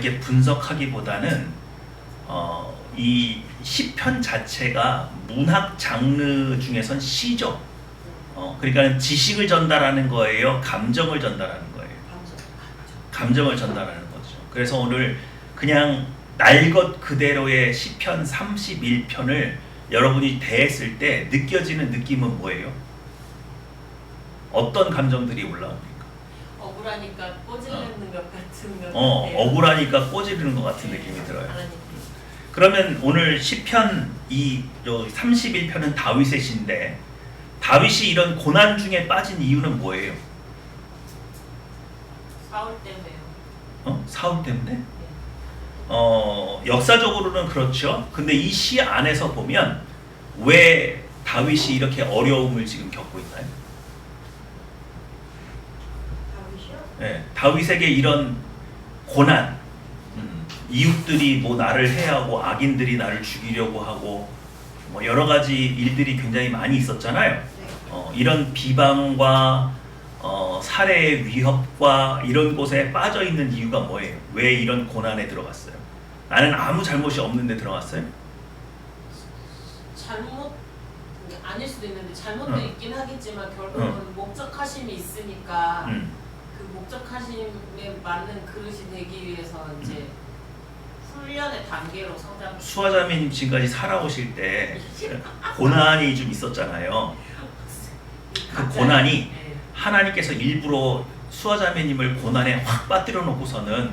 이렇게 분석하기보다는 이 시편 자체가 문학 장르 중에선 시죠. 그러니까 지식을 전달하는 거예요, 감정을 전달하는 거예요. 감정을 전달하는 거죠. 그래서 오늘 그냥 날 것 그대로의 시편 31편을 여러분이 대했을 때 느껴지는 느낌은 뭐예요? 어떤 감정들이 올라옵니까? 억울하니까 꼬질르는 것 같은 것 같아요. 억울하니까 꼬지르는 것 같은 느낌이 들어요. 그러면 오늘 시편 이 31편은 다윗의 시인데 다윗이 이런 고난 중에 빠진 이유는 뭐예요? 사울 때문에요. 사울 때문에? 역사적으로는 그렇죠. 근데 이 시 안에서 보면 왜 다윗이 이렇게 어려움을 지금 겪고 있나요? 다윗이요? 네, 다윗에게 이런 고난, 이웃들이 뭐 나를 해하고 악인들이 나를 죽이려고 하고 뭐 여러 가지 일들이 굉장히 많이 있었잖아요. 이런 비방과 살해의 위협과 이런 곳에 빠져 있는 이유가 뭐예요? 왜 이런 고난에 들어갔어요? 나는 아무 잘못이 없는데 들어갔어요? 잘못 아닐 수도 있는데 잘못도 있긴 하겠지만 결국은 목적하심이 있으니까 그 목적하심에 맞는 그릇이 되기 위해서 이제 훈련의 단계로 성장. 수아자매님 지금까지 살아오실 때 고난이 좀 있었잖아요. 그 고난이 하나님께서 일부러 수아자매님을 고난에 확 빠뜨려 놓고서는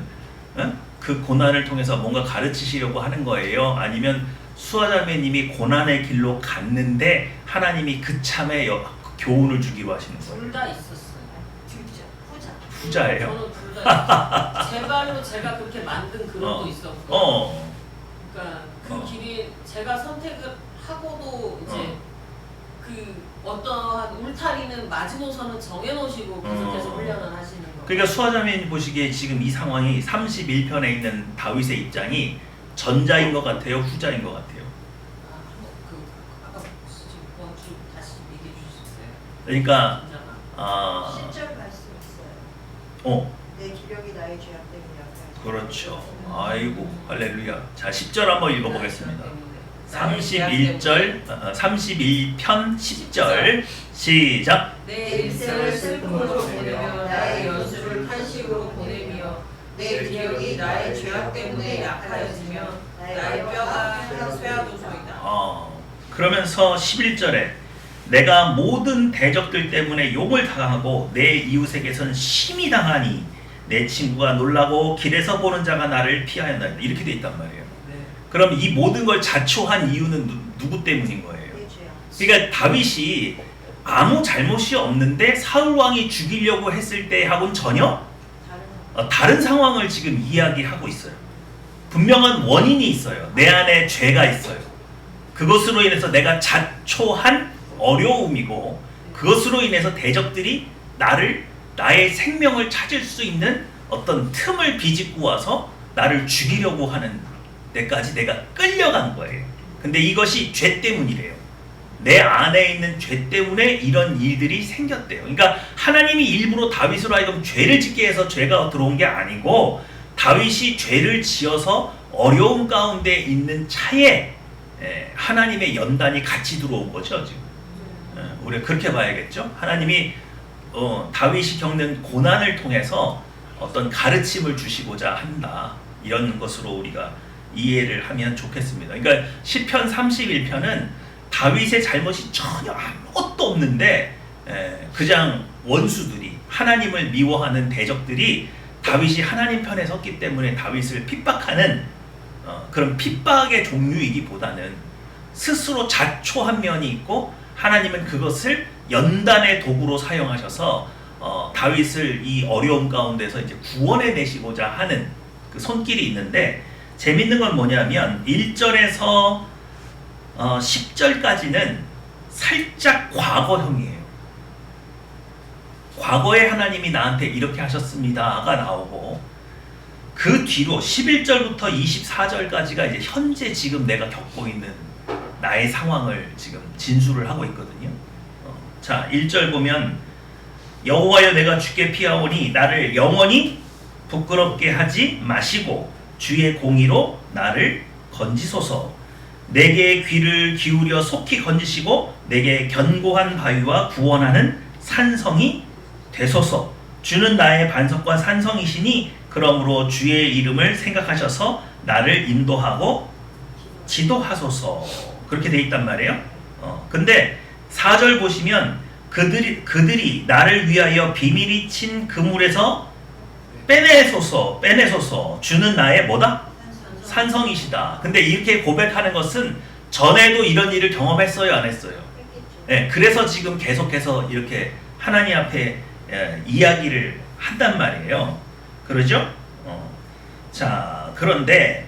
그 고난을 통해서 뭔가 가르치시려고 하는 거예요? 아니면 수아자매님이 고난의 길로 갔는데 하나님이 그참에 교훈을 주기로 하시는 거예요? 둘 다 있었어요. 후자예요? 저는 둘 다 제 발로 제가 그렇게 만든 그릇도 있었고 그러니까 그 길이 제가 선택을 하고도 이제 그 어떠한 울타리는 마지노선은 정해놓으시고 계속해서 훈련을 하시는 거예요. 그러니까 수아자매님 보시기에 지금 이 상황이 31편에 있는 다윗의 입장이 전자인 것 같아요? 후자인 것 같아요? 아까 원주 다시 얘기해 주실 수 있어요? 그러니까 10절 말씀 있어요. 내 기력이 나의 죄악 때문에 약하여져. 그렇죠. 아이고 할렐루야. 자 10절 한번 읽어보겠습니다. 31절 31편 10절 시작. 내 일생을 슬픔으로 보내며 나의 연수를 탄식으로 보내며 내 기력이 나의 죄악 때문에 약하여지며 나의 뼈가 쇠하도소이다. 그러면서 11절에 내가 모든 대적들 때문에 욕을 당하고 내 이웃에게선 심히 당하니 내 친구가 놀라고 길에서 보는 자가 나를 피하였나이다. 이렇게 돼 있단 말이에요. 그럼 이 모든 걸 자초한 이유는 누구 때문인 거예요? 그러니까 다윗이 아무 잘못이 없는데 사울 왕이 죽이려고 했을 때하고는 전혀 다른 상황을 지금 이야기하고 있어요. 분명한 원인이 있어요. 내 안에 죄가 있어요. 그것으로 인해서 내가 자초한 어려움이고 그것으로 인해서 대적들이 나의 생명을 찾을 수 있는 어떤 틈을 비집고 와서 나를 죽이려고 하는 데까지 내가 끌려간 거예요. 근데 이것이 죄 때문이래요. 내 안에 있는 죄 때문에 이런 일들이 생겼대요. 그러니까 하나님이 일부러 다윗으로 하여금 죄를 짓게 해서 죄가 들어온 게 아니고 다윗이 죄를 지어서 어려움 가운데 있는 차에 하나님의 연단이 같이 들어온 거죠. 지금 우리가 그렇게 봐야겠죠. 하나님이 다윗이 겪는 고난을 통해서 어떤 가르침을 주시고자 한다. 이런 것으로 우리가 이해를 하면 좋겠습니다. 그러니까 시편 31편은 다윗의 잘못이 전혀 아무것도 없는데 그냥 원수들이 하나님을 미워하는 대적들이 다윗이 하나님 편에 섰기 때문에 다윗을 핍박하는 그런 핍박의 종류이기보다는 스스로 자초한 면이 있고 하나님은 그것을 연단의 도구로 사용하셔서 다윗을 이 어려움 가운데서 이제 구원해 내시고자 하는 그 손길이 있는데 재밌는 건 뭐냐면 1절에서 10절까지는 살짝 과거형이에요. 과거에 하나님이 나한테 이렇게 하셨습니다가 나오고 그 뒤로 11절부터 24절까지가 이제 현재 지금 내가 겪고 있는 나의 상황을 지금 진술을 하고 있거든요. 자 1절 보면 여호와여 내가 주께 피하오니 나를 영원히 부끄럽게 하지 마시고 주의 공의로 나를 건지소서. 내게 귀를 기울여 속히 건지시고 내게 견고한 바위와 구원하는 산성이 되소서. 주는 나의 반석과 산성이시니 그러므로 주의 이름을 생각하셔서 나를 인도하고 지도하소서. 그렇게 돼 있단 말이에요. 근데 4절 보시면 그들이 나를 위하여 비밀이 친 그물에서 빼내소서. 주는 나의 뭐다? 산성이시다. 근데 이렇게 고백하는 것은 전에도 이런 일을 경험했어요, 안 했어요? 네, 그래서 지금 계속해서 이렇게 하나님 앞에 이야기를 한단 말이에요. 그러죠? 자, 그런데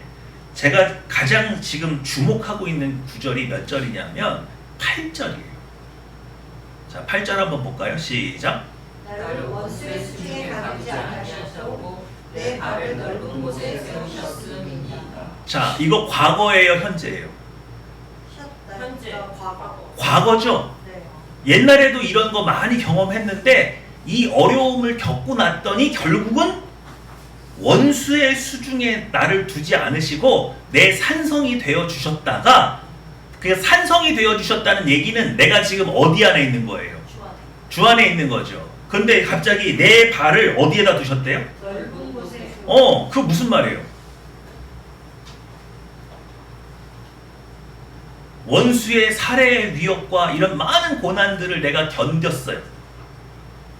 제가 가장 지금 주목하고 있는 구절이 몇 절이냐면 8절이에요. 자, 8절 한번 볼까요? 시작. 나를 원수의 수중에 가두지 않으셨고 내 발을 넓은 곳에 세우셨음이니. 자, 이거 과거예요, 현재예요? 현재. 과거죠? 네. 옛날에도 이런 거 많이 경험했는데 이 어려움을 겪고 났더니 결국은 원수의 수중에 나를 두지 않으시고 내 산성이 되어 주셨다가, 그 산성이 되어 주셨다는 얘기는 내가 지금 어디 안에 있는 거예요? 주 안에 있는 거죠. 근데 갑자기 내 발을 어디에다 두셨대요? 넓은 곳에. 그 무슨 말이에요? 원수의 살해의 위협과 이런 많은 고난들을 내가 견뎠어요.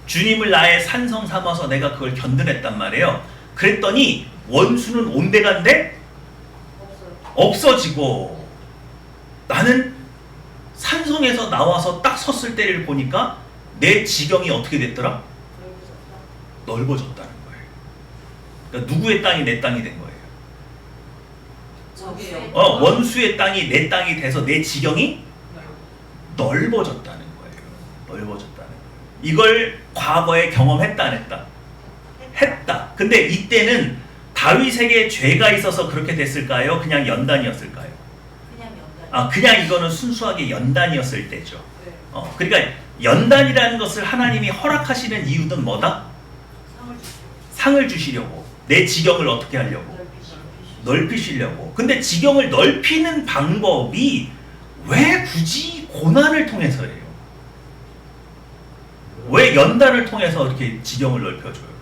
주님을 나의 산성 삼아서 내가 그걸 견뎌냈단 말이에요. 그랬더니 원수는 온데간데 없어지고 나는 산성에서 나와서 딱 섰을 때를 보니까 내 지경이 어떻게 됐더라? 넓어졌다는 거예요. 그러니까 누구의 땅이 내 땅이 된 거예요? 저기요. 원수의 땅이 내 땅이 돼서 내 지경이 넓어졌다는 거예요. 넓어졌다는 거예요. 이걸 과거에 경험했다 안 했다? 했다. 근데 이때는 다윗에게 죄가 있어서 그렇게 됐을까요? 그냥 연단이었을까요? 그냥 연단. 그냥 이거는 순수하게 연단이었을 때죠. 네. 그러니까 연단이라는 것을 하나님이 허락하시는 이유는 뭐다? 상을 주시려고. 내 지경을 어떻게 하려고? 넓히시려고. 근데 지경을 넓히는 방법이 왜 굳이 고난을 통해서예요? 왜 연단을 통해서 이렇게 지경을 넓혀줘요?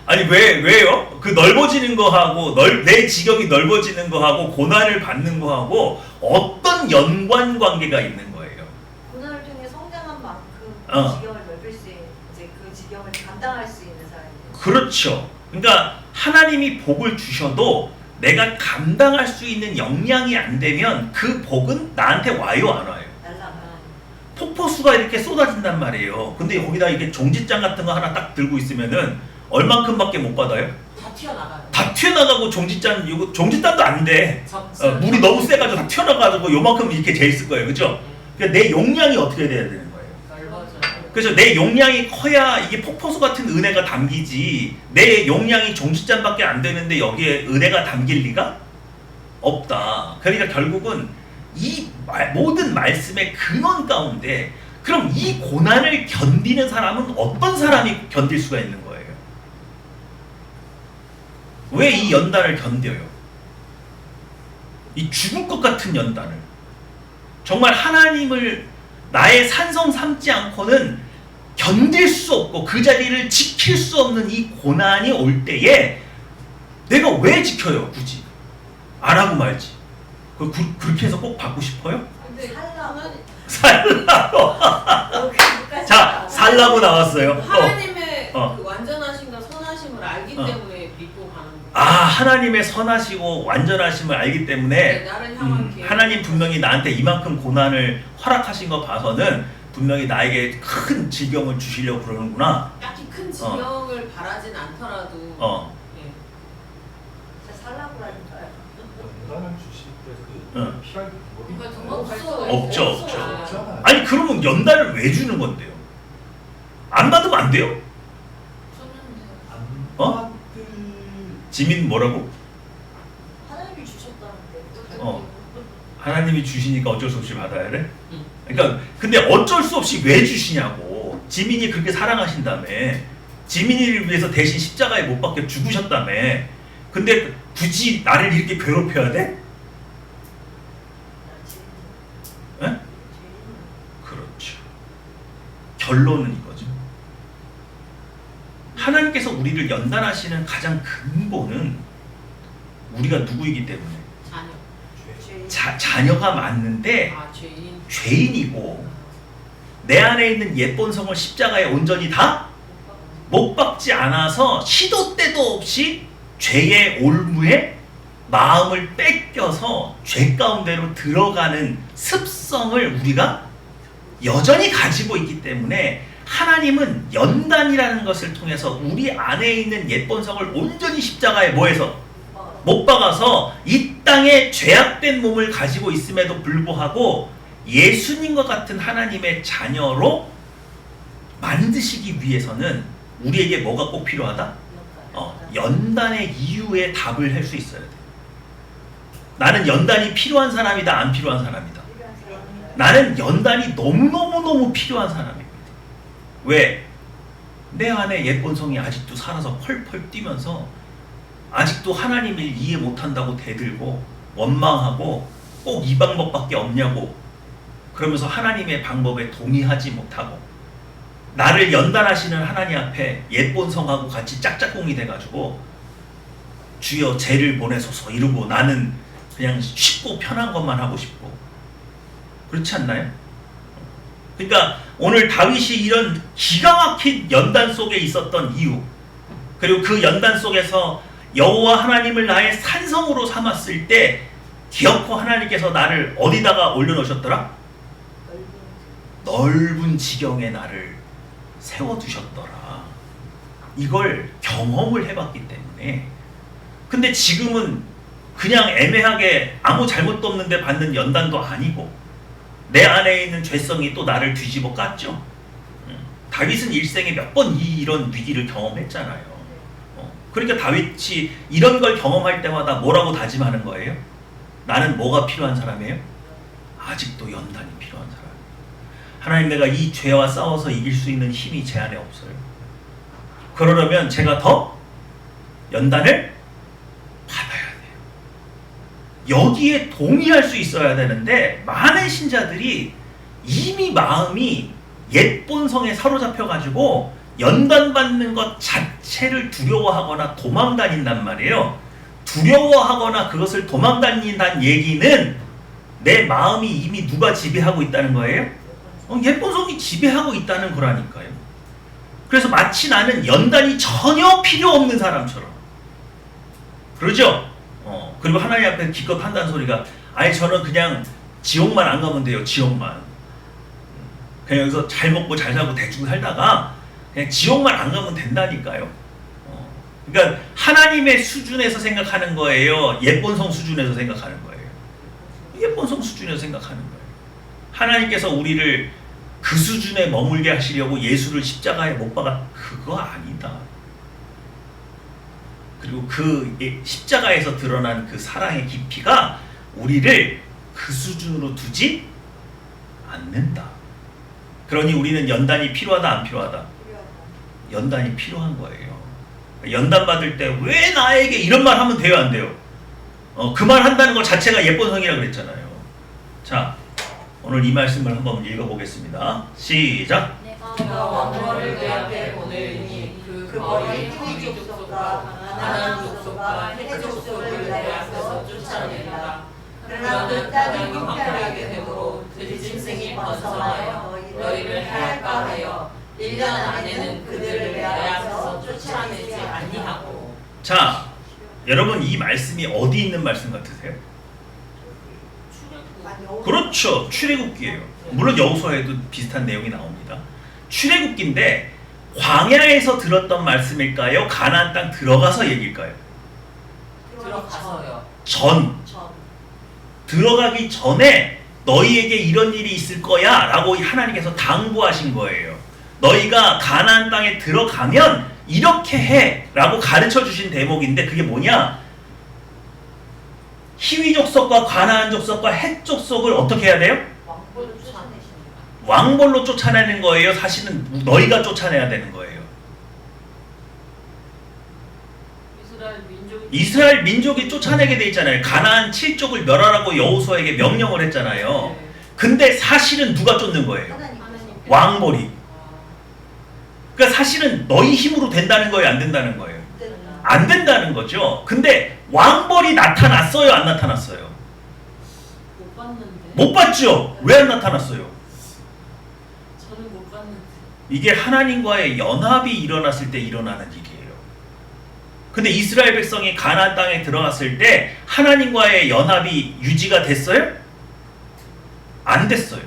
아니 왜요? 그 넓어지는 거하고 내 지경이 넓어지는 거하고 고난을 받는 거하고 어떤 연관관계가 있는 거예요? 고난을 통해 성장한 만큼 지경을 넓힐 수 있는, 이제 그 지경을 감당할 수 있는 사람이. 그렇죠. 그러니까 하나님이 복을 주셔도 내가 감당할 수 있는 역량이 안 되면 그 복은 나한테 와요, 안 와요? 폭포수가 이렇게 쏟아진단 말이에요. 근데 거기다 이게 종짓장 같은 거 하나 딱 들고 있으면은 얼만큼밖에 못 받아요? 다 튀어나가요. 다 튀어나가고 종짓장도 안 돼. 물이 너무 세가지고 다 튀어나가지고 요만큼 이렇게 재 있을 거예요, 그죠? 그러니까 내 용량이 어떻게 돼야 되는 거예요? 그래서 내 용량이 커야 이게 폭포수 같은 은혜가 담기지. 내 용량이 종짓장밖에 안 되는데 여기에 은혜가 담길 리가 없다. 그러니까 결국은 이 모든 말씀의 근원 가운데 그럼 이 고난을 견디는 사람은 어떤 사람이 견딜 수가 있는 거예요? 왜 이 연단을 견뎌요? 이 죽을 것 같은 연단을. 정말 하나님을 나의 산성 삼지 않고는 견딜 수 없고 그 자리를 지킬 수 없는 이 고난이 올 때에 내가 왜 지켜요, 굳이? 안 하고 말지. 그렇게 해서 꼭 받고 싶어요? 근데 살라고. 자, 살라고 나왔어요. 하나님의 그 완전하신가 선하심을 알기 때문에 믿고 가는 거예요. 하나님의 선하시고 완전하심을 알기 때문에 나를 향한 계획. 하나님 분명히 나한테 이만큼 고난을 허락하신 거 봐서는 분명히 나에게 큰 질병을 주시려고 그러는구나. 딱히 큰 질병을 바라진 않더라도 살라고라니까요. 연단을 주실 때 피할 방법이 없죠. 아니 그러면 연단을 왜 주는 건데요? 안 받으면 안 돼요? 지민 뭐라고? 하나님이 주셨다는데. 하나님이 주시니까 어쩔 수 없이 받아야 돼? 그러니까 근데 어쩔 수 없이 왜 주시냐고. 지민이 그렇게 사랑하신다며. 지민이를 위해서 대신 십자가에 못 박혀 죽으셨다며. 근데 굳이 나를 이렇게 괴롭혀야 돼? 에? 그렇죠. 결론은 이거죠. 하나님께서 우리를 연단하시는 가장 근본은 우리가 누구이기 때문에 자녀가 맞는데 죄인. 죄인이고 내 안에 있는 옛 본성을 십자가에 온전히 다 못 박지 않아서 시도 때도 없이 죄의 올무에 마음을 뺏겨서 죄 가운데로 들어가는 습성을 우리가 여전히 가지고 있기 때문에 하나님은 연단이라는 것을 통해서 우리 안에 있는 옛 본성을 온전히 십자가에 뭐해서 못 박아서 이 땅에 죄악된 몸을 가지고 있음에도 불구하고 예수님과 같은 하나님의 자녀로 만드시기 위해서는 우리에게 뭐가 꼭 필요하다? 연단의 이유에 답을 할 수 있어야 돼. 나는 연단이 필요한 사람이다, 안 필요한 사람이다? 나는 연단이 너무너무너무 필요한 사람입니다. 왜? 내 안에 옛 본성이 아직도 살아서 펄펄 뛰면서 아직도 하나님을 이해 못한다고 대들고 원망하고 꼭 이 방법밖에 없냐고 그러면서 하나님의 방법에 동의하지 못하고 나를 연단하시는 하나님 앞에 옛 본성하고 같이 짝짝꿍이 돼가지고 주여 죄를 보내소서 이러고 나는 그냥 쉽고 편한 것만 하고 싶고 그렇지 않나요? 그러니까 오늘 다윗이 이런 기가 막힌 연단 속에 있었던 이유 그리고 그 연단 속에서 여호와 하나님을 나의 산성으로 삼았을 때 기어코 하나님께서 나를 어디다가 올려놓으셨더라? 넓은 지경에 나를 세워두셨더라. 이걸 경험을 해봤기 때문에 근데 지금은 그냥 애매하게 아무 잘못도 없는데 받는 연단도 아니고 내 안에 있는 죄성이 또 나를 뒤집어 깠죠. 다윗은 일생에 몇 번 이런 위기를 경험했잖아요. 그러니까 다윗이 이런 걸 경험할 때마다 뭐라고 다짐하는 거예요? 나는 뭐가 필요한 사람이에요? 아직도 연단이 필요한 사람. 하나님 내가 이 죄와 싸워서 이길 수 있는 힘이 제 안에 없어요. 그러려면 제가 더 연단을 받아야 돼요. 여기에 동의할 수 있어야 되는데 많은 신자들이 이미 마음이 옛 본성에 사로잡혀가지고 연단받는 것 자체를 두려워하거나 도망다닌단 말이에요. 두려워하거나 그것을 도망다닌다는 얘기는 내 마음이 이미 누가 지배하고 있다는 거예요? 옛 본성이 지배하고 있다는 거라니까요. 그래서 마치 나는 연단이 전혀 필요 없는 사람처럼 그러죠? 그리고 하나님 앞에 기껏 한다는 소리가 아니 저는 그냥 지옥만 안 가면 돼요. 지옥만 그냥 여기서 잘 먹고 잘 살고 대충 살다가 그냥 지옥만 안 가면 된다니까요. 그러니까 하나님의 수준에서 생각하는 거예요? 옛 본성 수준에서 생각하는 거예요? 옛 본성 수준에서 생각하는 거예요. 하나님께서 우리를 그 수준에 머물게 하시려고 예수를 십자가에 못 박아 그거 아니다. 그리고 그 십자가에서 드러난 그 사랑의 깊이가 우리를 그 수준으로 두지 않는다. 그러니 우리는 연단이 필요하다 안 필요하다? 연단이 필요한 거예요. 연단 받을 때 왜 나에게 이런 말 하면 돼요 안 돼요? 그 말 한다는 것 자체가 옛 본성이라고 그랬잖아요. 자 오늘 이 말씀을 한번 읽어보겠습니다. 시작. 내가 왕벌을 내 앞에 보내니 그 머리 후이 족속과 가나안 족속과 헷 족속을 내 앞에서 쫓아내리라. 그러나 그 땅이 황폐하게 되므로 들짐승이 번성하여 너희를 해할까 하여 1년 안에는 그들을 내 앞에서 쫓아내지 아니하고. 자 여러분 이 말씀이 어디 있는 말씀 같으세요? 그렇죠. 출애굽기예요. 물론 여호수아에도 비슷한 내용이 나옵니다. 출애굽기인데 광야에서 들었던 말씀일까요? 가나안 땅 들어가서 얘기일까요? 들어가서요. 들어가기 전에 너희에게 이런 일이 있을 거야 라고 하나님께서 당부하신 거예요. 너희가 가나안 땅에 들어가면 이렇게 해 라고 가르쳐 주신 대목인데 그게 뭐냐? 히위 족속과 가나안 족속과 헷 족속을 어떻게 해야 돼요? 왕벌로 쫓아내는 거예요? 사실은 너희가 쫓아내야 되는 거예요? 이스라엘 민족이 쫓아내게 돼 있잖아요. 가나안 7족을 멸하라고 여호수아에게 명령을 했잖아요. 근데 사실은 누가 쫓는 거예요? 왕벌이. 그러니까 사실은 너희 힘으로 된다는 거예요? 안 된다는 거예요? 안 된다는 거죠. 근데 왕벌이 나타났어요? 안 나타났어요? 못 봤는데. 못 봤죠? 왜 안 나타났어요? 저는 못 봤는데. 이게 하나님과의 연합이 일어났을 때 일어나는 일이에요. 근데 이스라엘 백성이 가나안 땅에 들어갔을 때 하나님과의 연합이 유지가 됐어요? 안 됐어요.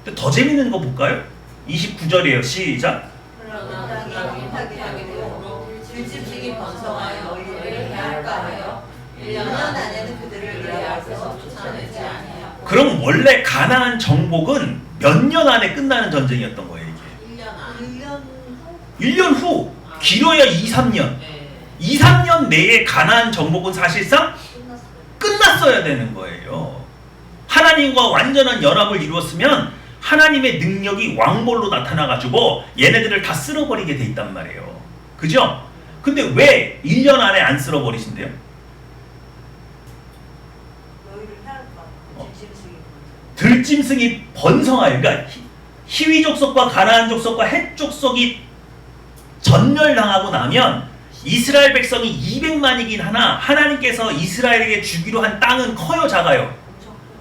근데 더 재밌는 거 볼까요? 29절이에요. 시작. 그러나 땅이 못하게 되고 들짐승이 번성하여 너희를 해할까 하여 1년 안에는 그들을 내 앞에서 쫓아내지 아니하고. 그럼 원래 가나안 정복은 몇 년 안에 끝나는 전쟁이었던 거예요, 이게. 1년 안. 1년 후. 길어야 2, 3년. 네. 2, 3년 내에 가나안 정복은 사실상 끝났어야 되는 거예요. 하나님과 완전한 연합을 이루었으면 하나님의 능력이 왕벌로 나타나가지고 얘네들을 다 쓸어버리게 돼 있단 말이에요. 그죠? 근데 왜 1년 안에 안 쓸어버리신대요? 너희를 해할까. 들짐승이 번성하여, 그러니까 히위 족속과 가나안 족속과 헷 족속이 전멸당하고 나면 이스라엘 백성이 200만이긴 하나 하나님께서 이스라엘에게 주기로 한 땅은 커요, 작아요?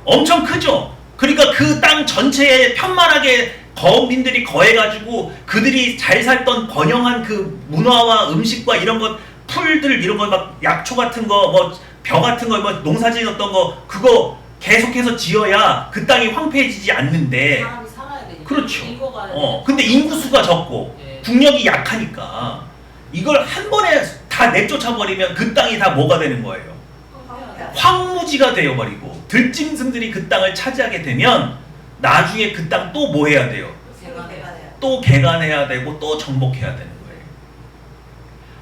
엄청 크죠? 그러니까 그 땅 전체에 편만하게 거민들이 거해가지고 그들이 잘 살던 번영한 그 문화와 음식과 이런 것, 풀들 이런 거 막 약초 같은 거, 뭐 벼 같은 거, 뭐 농사 지었던 거 그거 계속해서 지어야 그 땅이 황폐해지지 않는데. 사람이 살아야 되니까. 그렇죠. 인구가 근데 인구수가 적고 네. 국력이 약하니까 이걸 한 번에 다 내쫓아버리면 그 땅이 다 뭐가 되는 거예요? 황무지가 되어버리고 들짐승들이 그 땅을 차지하게 되면 나중에 그 땅 또 뭐 해야 돼요? 또 개간해야 되고 또 정복해야 되는 거예요.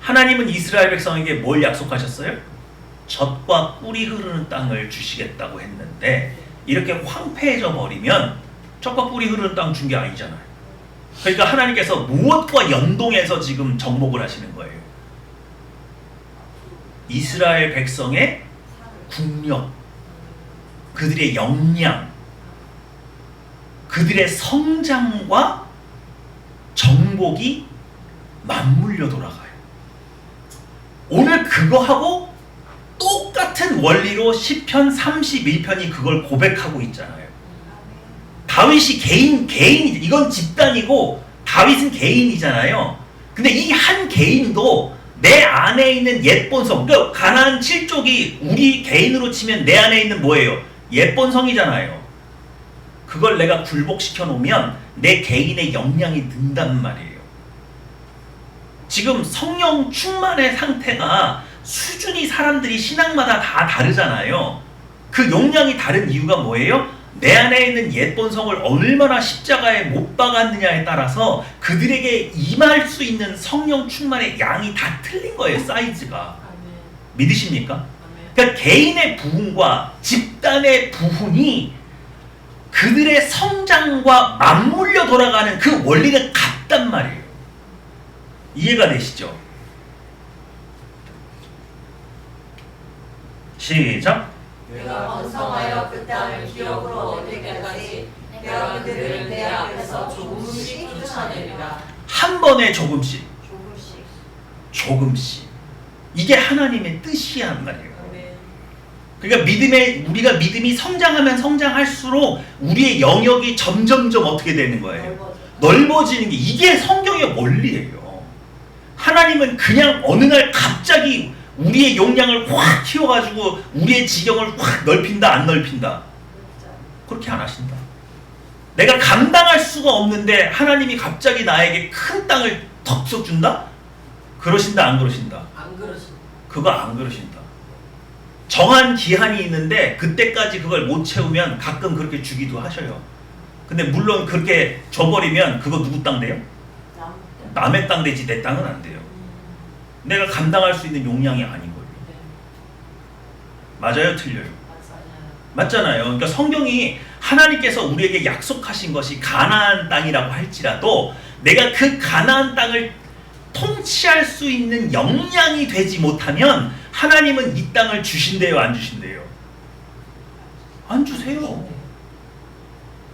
하나님은 이스라엘 백성에게 뭘 약속하셨어요? 젖과 꿀이 흐르는 땅을 주시겠다고 했는데 이렇게 황폐해져 버리면 젖과 꿀이 흐르는 땅 준 게 아니잖아요. 그러니까 하나님께서 무엇과 연동해서 지금 정복을 하시는 거예요? 이스라엘 백성의 국력, 그들의 역량, 그들의 성장과 정복이 맞물려 돌아가요. 오늘 그거하고 똑같은 원리로 시편 31편이 그걸 고백하고 있잖아요. 다윗이 개인, 이건 집단이고 다윗은 개인이잖아요. 근데 이 한 개인도 내 안에 있는 옛본성, 그러니까 가나안 7족이 우리 개인으로 치면 내 안에 있는 뭐예요? 옛본성이잖아요. 그걸 내가 굴복시켜 놓으면 내 개인의 역량이 는단 말이에요. 지금 성령 충만의 상태가 수준이 사람들이 신앙마다 다 다르잖아요. 그 용량이 다른 이유가 뭐예요? 내 안에 있는 옛본성을 얼마나 십자가에 못 박았느냐에 따라서 그들에게 임할 수 있는 성령 충만의 양이 다 틀린 거예요. 사이즈가. 믿으십니까? 그러니까 개인의 부흥과 집단의 부흥이 그들의 성장과 맞물려 돌아가는 그 원리는 같단 말이에요. 이해가 되시죠? 시작. 내가 번성하여 그 땅을 기업으로 얻을 때까지 내가 그들을 내 앞에서 조금씩 쫓아내리라. 한 번에 조금씩. 조금씩. 이게 하나님의 뜻이란 말이에요. 그러니까 우리가 믿음이 성장하면 성장할수록 우리의 영역이 점점점 어떻게 되는 거예요? 넓어지는 게 이게 성경의 원리예요. 하나님은 그냥 어느 날 갑자기 우리의 용량을 확 키워가지고 우리의 지경을 확 넓힌다, 안 넓힌다? 그렇게 안 하신다. 내가 감당할 수가 없는데 하나님이 갑자기 나에게 큰 땅을 덕석 준다? 그러신다, 안 그러신다? 안 그러신다. 그거 안 그러신다. 정한 기한이 있는데 그때까지 그걸 못 채우면 가끔 그렇게 주기도 하셔요. 근데 물론 그렇게 줘버리면 그거 누구 땅 돼요? 남의 땅 되지 내 땅은 안 돼요. 내가 감당할 수 있는 용량이 아닌 거예요. 맞아요, 틀려요? 맞잖아요. 그러니까 성경이 하나님께서 우리에게 약속하신 것이 가나안 땅이라고 할지라도 내가 그 가나안 땅을 통치할 수 있는 역량이 되지 못하면 하나님은 이 땅을 주신대요, 안 주신대요? 안 주세요.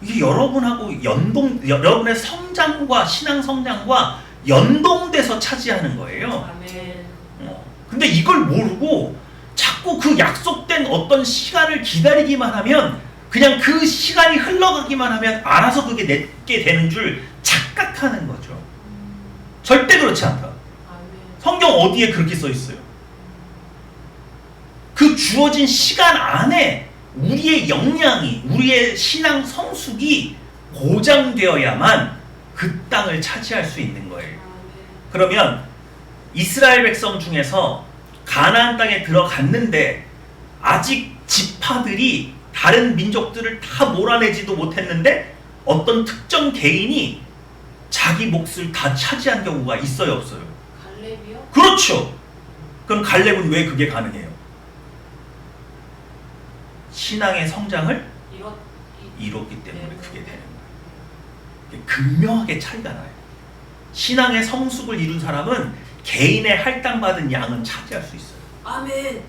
이게 여러분하고 여러분의 성장과 신앙 성장과 연동돼서 차지하는 거예요. 아멘. 근데 이걸 모르고 자꾸 그 약속된 어떤 시간을 기다리기만 하면 그냥 그 시간이 흘러가기만 하면 알아서 그게 내게 되는 줄 착각하는 거죠. 절대 그렇지 않다. 아멘. 성경 어디에 그렇게 써 있어요? 그 주어진 시간 안에 우리의 역량이, 우리의 신앙 성숙이 보장되어야만 그 땅을 차지할 수 있는 거예요. 그러면 이스라엘 백성 중에서 가나안 땅에 들어갔는데 아직 지파들이 다른 민족들을 다 몰아내지도 못했는데 어떤 특정 개인이 자기 몫을 다 차지한 경우가 있어요, 없어요? 갈렙이요? 그렇죠. 그럼 갈렙은 왜 그게 가능해요? 신앙의 성장을 이뤘기 때문에 네. 그게 되는 거예요. 극명하게 차이가 나요. 신앙의 성숙을 이룬 사람은 개인의 할당받은 양은 차지할 수 있어요. 아멘.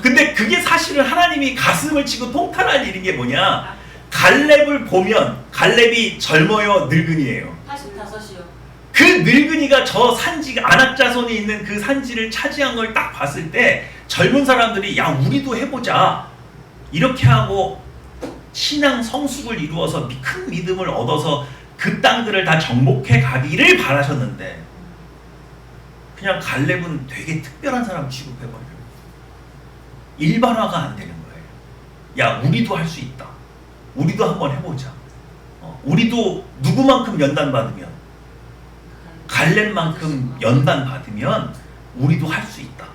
근데 그게 사실은 하나님이 가슴을 치고 통탄할 일인 게 뭐냐? 갈렙을 보면 갈렙이 젊어요, 늙은이에요? 85이요. 그 늙은이가 저 산지, 아낙 자손이 있는 그 산지를 차지한 걸 딱 봤을 때 젊은 사람들이 야 우리도 해보자 이렇게 하고 신앙 성숙을 이루어서 큰 믿음을 얻어서 그 땅들을 다 정복해 가기를 바라셨는데 그냥 갈렙은 되게 특별한 사람 취급해버려요. 일반화가 안 되는 거예요. 야 우리도 할 수 있다. 우리도 한번 해보자. 우리도 누구만큼 연단받으면 갈렙만큼 연단받으면 우리도 할 수 있다.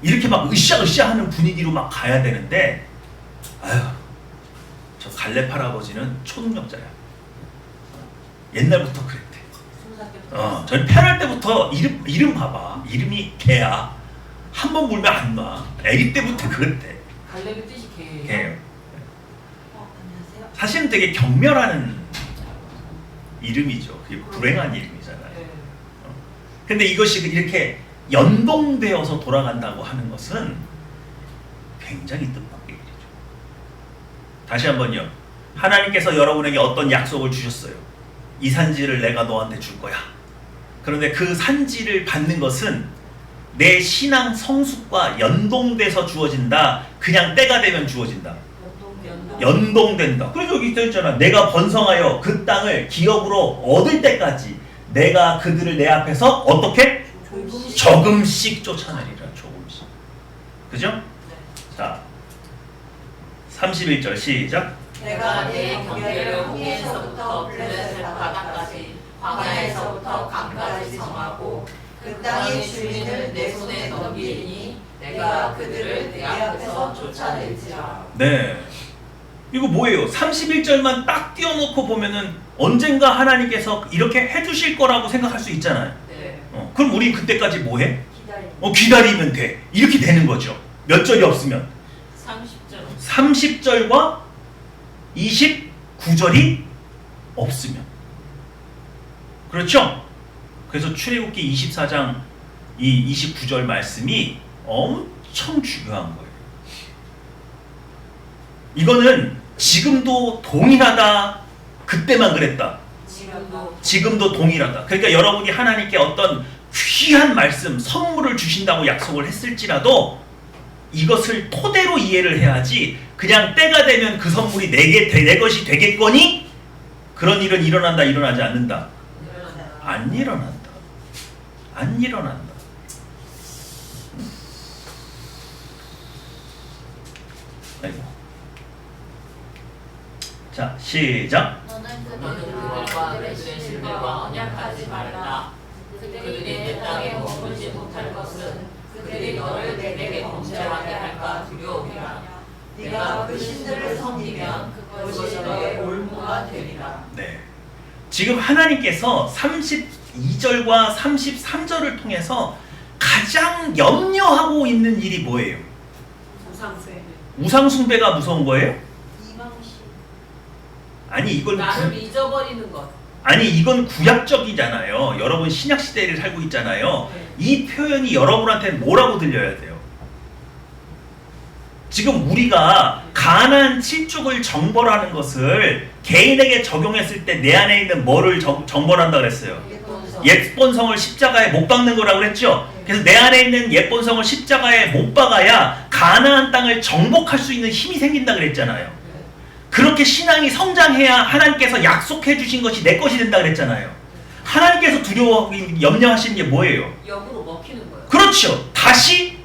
이렇게 막 으쌰으쌰 하는 분위기로 막 가야 되는데 아휴 저 갈렙 할아버지는 초능력자야. 옛날부터 그랬대. 저는 태어날 때부터 이름 봐봐. 이름이 개야. 한 번 물면 안 놔. 아기 때부터 그랬대. 갈렙의 뜻이 개예요. 개요. 안녕하세요. 사실은 되게 경멸하는 이름이죠. 그게 불행한 이름이잖아요. 네. 근데 이것이 이렇게 연동되어서 돌아간다고 하는 것은 굉장히 뜻밖의 일이죠. 다시 한번요. 하나님께서 여러분에게 어떤 약속을 주셨어요. 이 산지를 내가 너한테 줄 거야. 그런데 그 산지를 받는 것은 내 신앙 성숙과 연동돼서 주어진다. 그냥 때가 되면 주어진다. 연동된다. 그래서 여기 써있잖아. 내가 번성하여 그 땅을 기업으로 얻을 때까지 내가 그들을 내 앞에서 어떻게? 조금씩 쫓아내리라. 조금씩. 그죠? 자 31절 시작. 내가 내 경계를 홍해에서부터 블레셋 바다까지 광야에서부터 강까지 정하고 그 땅의 주민을 내 손에 넘기니 내가 그들을 내 앞에서 쫓아낼지라. 네. 이거 뭐예요? 31절만 딱 띄워놓고 보면은 언젠가 하나님께서 이렇게 해주실 거라고 생각할 수 있잖아요. 네. 그럼 우리 그때까지 뭐 해? 기다려. 기다리면 돼. 이렇게 되는 거죠. 몇 절이 없으면 30절. 30절과 29절이 없으면 그렇죠? 그래서 출애굽기 24장 이 29절 말씀이 엄청 중요한 거예요. 이거는 지금도 동일하다. 그때만 그랬다. 지금도 동일하다. 그러니까 여러분이 하나님께 어떤 귀한 말씀, 선물을 주신다고 약속을 했을지라도 이것을 토대로 이해를 해야지 그냥 때가 되면 그 선물이 내 것이 되겠거니 그런 일은 일어난다, 일어나지 않는다. 안 일어난다. 안 일어난다. 아이고. 자, 시작. 너는 그들과 그들의 신들과 언약하지 말라. 그들이 내 땅에 머물지 못할 것은 그들이 너를 내게 범죄하게 할까 두려움이라. 네가 그 신들을 섬기면 그것이 너의 올무가 되리라. 네. 지금 하나님께서 32절과 33절을 통해서 가장 염려하고 있는 일이 뭐예요? 우상숭배. 우상 숭배가 무서운 거예요? 이방시. 아니 이건 나를 잊어버리는 것. 아니 이건 구약적이잖아요. 여러분 신약 시대를 살고 있잖아요. 네. 이 표현이 여러분한테 뭐라고 들려야 돼요? 지금 우리가 가나안 7족을 정벌하는 것을 개인에게 적용했을 때 내 안에 있는 뭐를 정벌한다 그랬어요? 옛본성을 십자가에 못 박는 거라고 그랬죠? 그래서 내 안에 있는 옛본성을 십자가에 못 박아야 가나안 땅을 정복할 수 있는 힘이 생긴다 그랬잖아요. 그렇게 신앙이 성장해야 하나님께서 약속해 주신 것이 내 것이 된다 그랬잖아요. 하나님께서 두려워 염려하시는 게 뭐예요? 역으로 먹히는 거예요. 그렇죠. 다시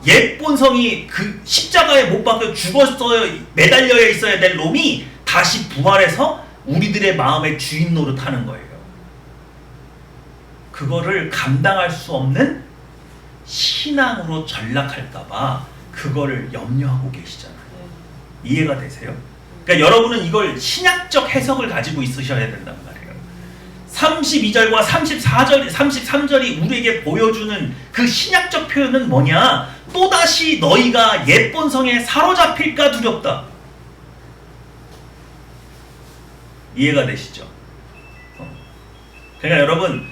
옛본성이 그 십자가에 못 박혀 죽었어야 매달려 있어야 될 놈이 다시 부활해서 우리들의 마음의 주인 노릇하는 거예요. 그거를 감당할 수 없는 신앙으로 전락할까봐 그거를 염려하고 계시잖아요. 이해가 되세요? 그러니까 여러분은 이걸 신약적 해석을 가지고 있으셔야 된단 말이에요. 32절과 33절이 우리에게 보여주는 그 신약적 표현은 뭐냐? 또다시 너희가 옛본성에 사로잡힐까 두렵다. 이해가 되시죠? 그러니까 여러분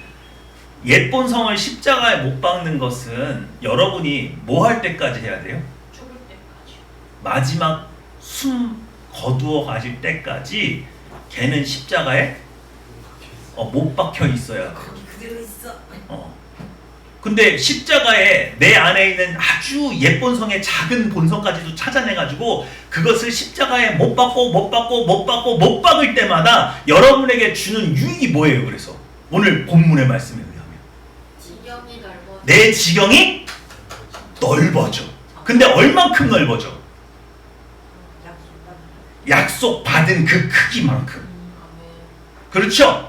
옛본성을 십자가에 못 박는 것은 여러분이 뭐 할 때까지 해야 돼요? 죽을 때까지. 마지막 숨 거두어 가실 때까지 걔는 십자가에 못 박혀 있어야 돼. 그대로 있어. 근데 십자가에 내 안에 있는 아주 옛본성의 작은 본성까지도 찾아내가지고 그것을 십자가에 못 박을 때마다 여러분에게 주는 유익이 뭐예요? 그래서 오늘 본문의 말씀에 의하면 지경이 넓어. 내 지경이 넓어져. 근데 얼만큼 넓어져? 약속 받은 그 크기만큼. 그렇죠?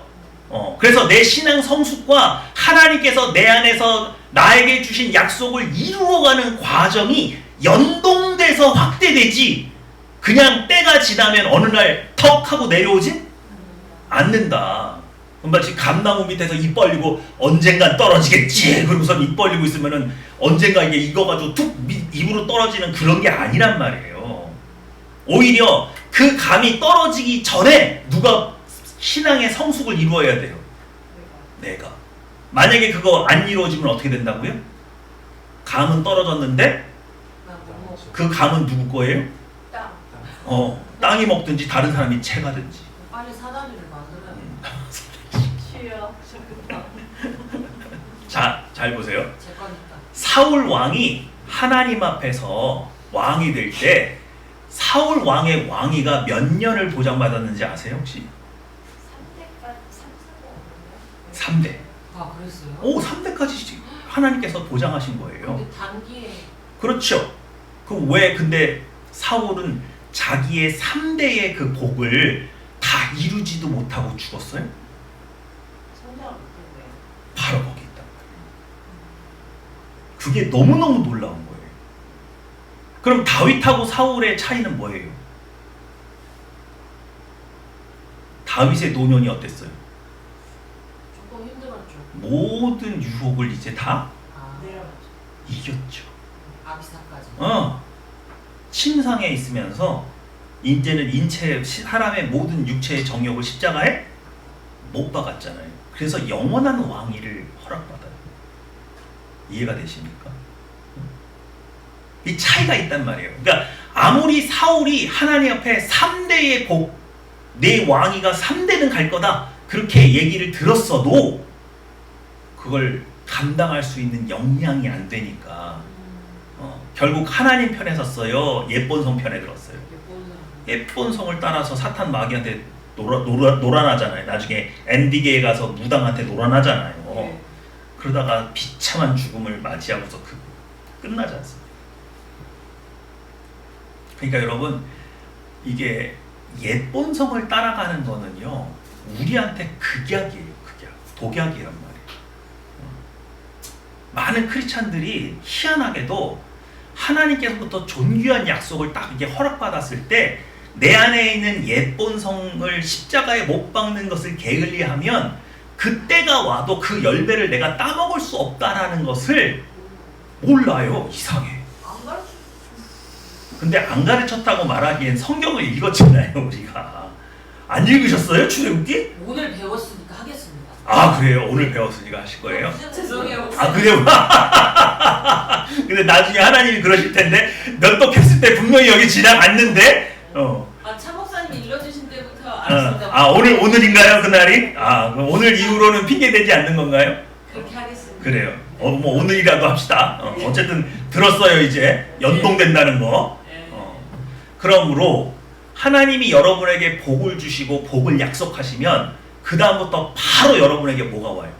그래서 내 신앙 성숙과 하나님께서 내 안에서 나에게 주신 약속을 이루어가는 과정이 연동돼서 확대되지 그냥 때가 지나면 어느 날 턱 하고 내려오진 않는다. 마치 감나무 밑에서 입 벌리고 언젠간 떨어지겠지 그러고선 입 벌리고 있으면은 언젠가 이게 익어가지고 툭 입으로 떨어지는 그런 게 아니란 말이에요. 오히려 그 감이 떨어지기 전에 누가 신앙의 성숙을 이루어야 돼요. 내가. 만약에 그거 안 이루어지면 어떻게 된다고요? 감은 떨어졌는데 그 감은 누구 거예요? 땅. 땅이 먹든지 다른 사람이 채가든지. 빨리 사다리를 만들어야 쉬어. 자, 잘 보세요. 제 거니까. 사울 왕이 하나님 앞에서 왕이 될 때 사울 왕의 왕위가 몇 년을 보장받았는지 아세요 혹시? 3대. 아 그랬어요? 오, 3대까지 하나님께서 보장하신 거예요. 근데 단기에 그렇죠. 근데 사울은 자기의 3대의 그 복을 다 이루지도 못하고 죽었어요? 바로 거기 있단 말이에요. 그게 너무너무 놀라운 거예요. 그럼 다윗하고 사울의 차이는 뭐예요? 다윗의 노년이 어땠어요? 조금 힘들었죠. 모든 유혹을 이제 다 내려갔죠. 이겼죠. 아비사까지. 침상에 있으면서 이제는 사람의 모든 육체의 정욕을 십자가에 못 박았잖아요. 그래서 영원한 왕위를 허락받아요. 이해가 되십니까? 이 차이가 있단 말이에요. 그러니까 아무리 사울이 하나님 앞에 3대의 복, 내 왕위가 3대는 갈 거다 그렇게 얘기를 들었어도 그걸 감당할 수 있는 역량이 안 되니까 결국 하나님 편에 섰어요? 옛본성 편에 들었어요? 옛본성을 따라서 사탄 마귀한테 놀아나잖아요. 나중에 엔디게에 가서 무당한테 놀아나잖아요. 네. 그러다가 비참한 죽음을 맞이하고서 끝나지 않습니다. 그러니까 여러분 이게 옛본성을 따라가는 거는요 우리한테 극약이에요. 독약이란 말이에요. 많은 크리스찬들이 희한하게도 하나님께서부터 존귀한 약속을 딱 이게 허락받았을 때 내 안에 있는 옛본성을 십자가에 못 박는 것을 게을리하면 그때가 와도 그 열매를 내가 따먹을 수 없다라는 것을 몰라요. 이상해. 안 가르쳐. 근데 안 가르쳤다고 말하기엔 성경을 읽었잖아요, 우리가. 안 읽으셨어요, 출애굽기? 오늘 배웠으니까 하겠습니다. 아, 그래요? 오늘 배웠으니까 하실 거예요? 죄송해요. 아, 그래요? 근데 나중에 하나님이 그러실 텐데, 면도했을 때 분명히 여기 지나갔는데, 차 목사님이 일러주신 때부터 알았습니다. 아, 오늘인가요, 그날이? 아, 그럼 오늘 이후로는 핑계대지 않는 건가요? 그렇게 하겠습니다. 그래요. 뭐 오늘이라도 합시다. 어쨌든 들었어요, 이제. 연동된다는 거. 네. 그러므로 하나님이 여러분에게 복을 주시고 복을 약속하시면 그 다음부터 바로 여러분에게 뭐가 와요?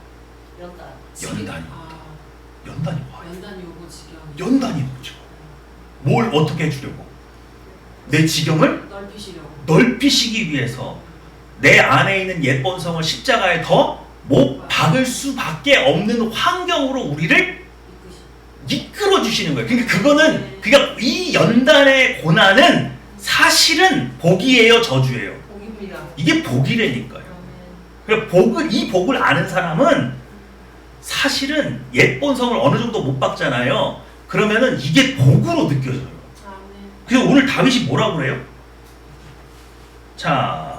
연단이. 연단이 와요. 연단이 오고 지경. 연단이 오죠. 뭘 어떻게 해주려고? 내 지경을 넓히시려고. 넓히시기 위해서 내 안에 있는 예쁜 성을 십자가에 더 못 박을 수밖에 없는 환경으로 우리를 이끌어 주시는 거예요. 그러니까 이 연단의 고난은 사실은 복이에요, 저주예요? 복입니다. 이게 복이라니까요. 그러니까 이 복을 아는 사람은 사실은 예쁜 성을 어느 정도 못 박잖아요. 그러면은 이게 복으로 느껴져요. 그래서 오늘 다윗이 뭐라고 그래요? 자,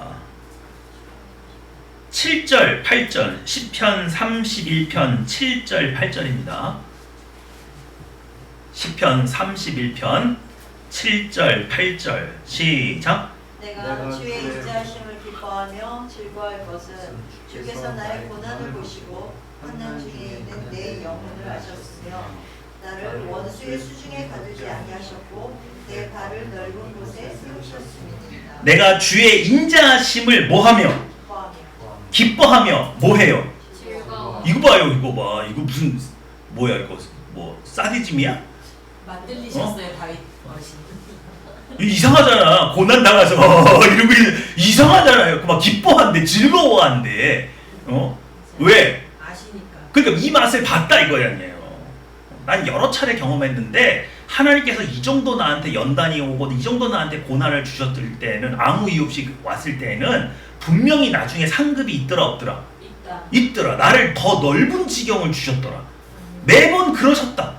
7절, 8절, 시편 31편 7절, 8절입니다. 시편 31편 7절, 8절 시작. 내가 주의 인자하심을 기뻐하며 즐거워할 것은 주께서 나의 고난을 보시고 환난 중에 있는 내 영혼을 아셨으며 나를 원수의 수중에 가두지 아니하셨고 내 발을 넓은 곳에 세우셨음이니이다. 내가 주의 인자하심을 뭐하며? 기뻐하며 뭐해요? 이거 봐요, 이거 봐. 이거 무슨 뭐야 이거 뭐 사디즘이야? 만들리셨어요, 다윗 어르신. 이상하잖아. 고난 당해서 이러고 이상하잖아요. 막 기뻐한대, 즐거워한대. 왜? 아시니까. 그러니까 이 맛을 봤다 이거 아니에요. 난 여러 차례 경험했는데 하나님께서 이 정도 나한테 연단이 오고 이 정도 나한테 고난을 주셨을 때는 아무 이유 없이 왔을 때는 분명히 나중에 상급이 있더라 없더라? 있더라. 나를 더 넓은 지경을 주셨더라. 매번 그러셨다.